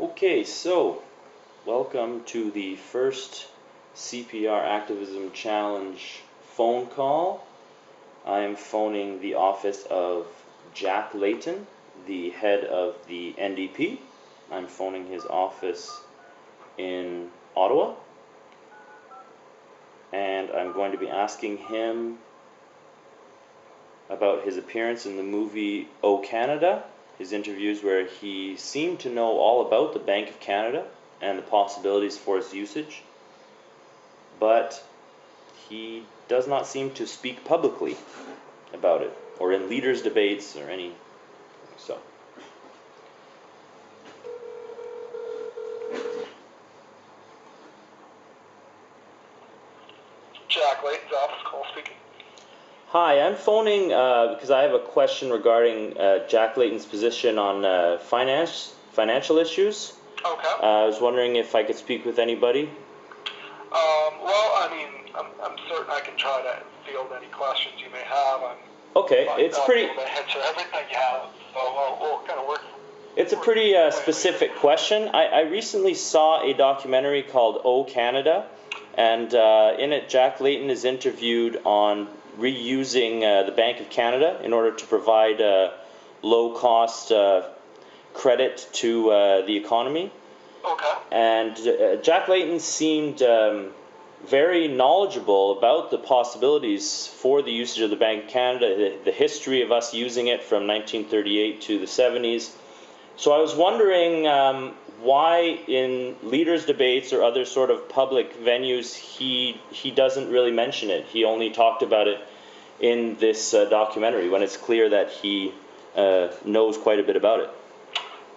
Okay, so welcome to the first CPR Activism Challenge phone call. I am phoning the office of Jack Layton, the head of the NDP. I'm phoning his office in Ottawa, and I'm going to be asking him about his appearance in the movie O Canada, his interviews where he seemed to know all about the Bank of Canada and the possibilities for its usage, but he does not seem to speak publicly about it, or in leaders' debates, or any so. Jack Layton's office call speaking. Hi, I'm phoning because I have a question regarding Jack Layton's position on financial issues. Okay. I was wondering if I could speak with anybody. I'm certain I can try to field any questions you may have. Okay, it's pretty. I'm able to answer everything you have, so we'll kind of work. It's a pretty specific question. I recently saw a documentary called O Canada, and in it Jack Layton is interviewed on reusing the Bank of Canada in order to provide low-cost credit to the economy. Okay. And Jack Layton seemed very knowledgeable about the possibilities for the usage of the Bank of Canada, the history of us using it from 1938 to the 70s. So I was wondering why in leaders' debates or other sort of public venues he doesn't really mention it. He only talked about it in this documentary when it's clear that he knows quite a bit about it.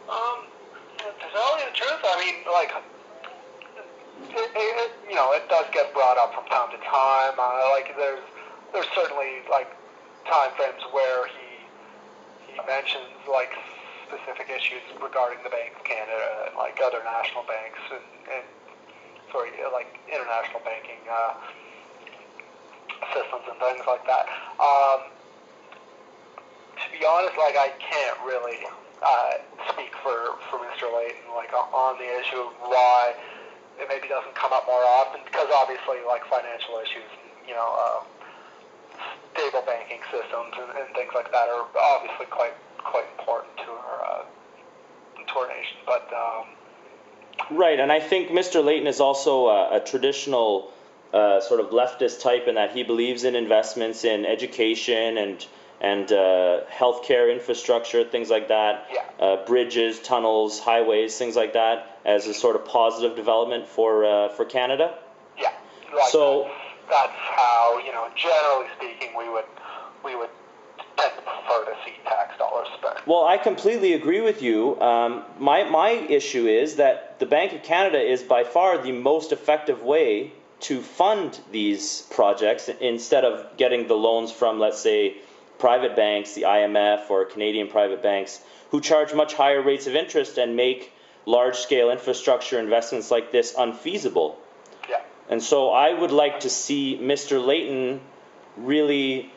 To tell you the truth, it does get brought up from time to time. There's certainly time frames where he mentions specific issues regarding the Bank of Canada and other national banks and international banking systems and things like that. To be honest, I can't really speak for Mr. Layton on the issue of why it maybe doesn't come up more often, because obviously financial issues, stable banking systems and things like that are obviously quite important to our nation. But right, and I think Mr. Layton is also a traditional sort of leftist type in that he believes in investments in education and healthcare infrastructure, things like that, bridges, tunnels, highways, things like that, as a sort of positive development for Canada. Yeah, so that's how, generally speaking, we would tend to prefer to see tax dollars spent. Well, I completely agree with you. My issue is that the Bank of Canada is by far the most effective way to fund these projects instead of getting the loans from, let's say, private banks, the IMF or Canadian private banks, who charge much higher rates of interest and make large-scale infrastructure investments like this unfeasible. Yeah. And so I would like to see Mr. Layton really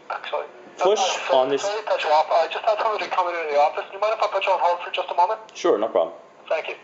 push on this. Sorry to cut you off. I just had somebody coming into the office. Do you mind if I put you on hold for just a moment? Sure, no problem. Thank you.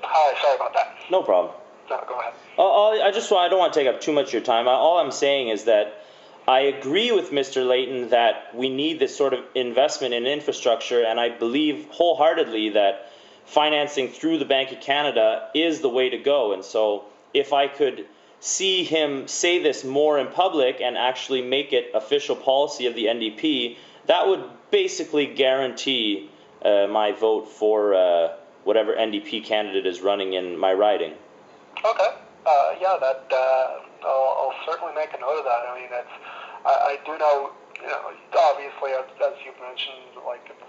Hi, sorry about that. No problem. No, go ahead. I don't want to take up too much of your time. All I'm saying is that I agree with Mr. Layton that we need this sort of investment in infrastructure, and I believe wholeheartedly that financing through the Bank of Canada is the way to go. And so if I could see him say this more in public and actually make it official policy of the NDP, that would basically guarantee my vote for whatever NDP candidate is running in my riding. Okay. I'll certainly make a note of that. I mean, I do know, obviously, as you've mentioned,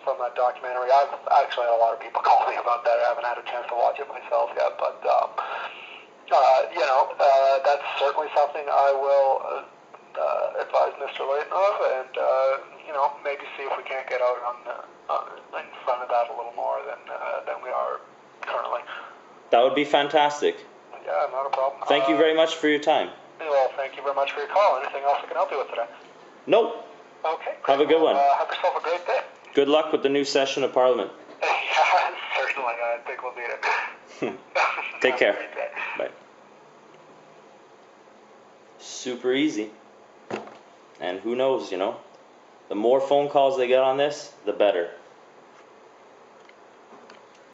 from that documentary, I've actually had a lot of people call me about that. I haven't had a chance to watch it myself yet, but, that's certainly something I will advise Mr. Layton of, and, maybe see if we can't get out in front of that a little more than we are currently. That would be fantastic. Yeah, not a problem. Thank you very much for your time. Well, thank you very much for your call. Anything else I can help you with today? Nope. Okay. Great. Have a good one. Have yourself a great day. Good luck with the new session of Parliament. Yeah, certainly. I think we'll need it. Take care. Have a great day. Bye. Super easy. And who knows, the more phone calls they get on this, the better.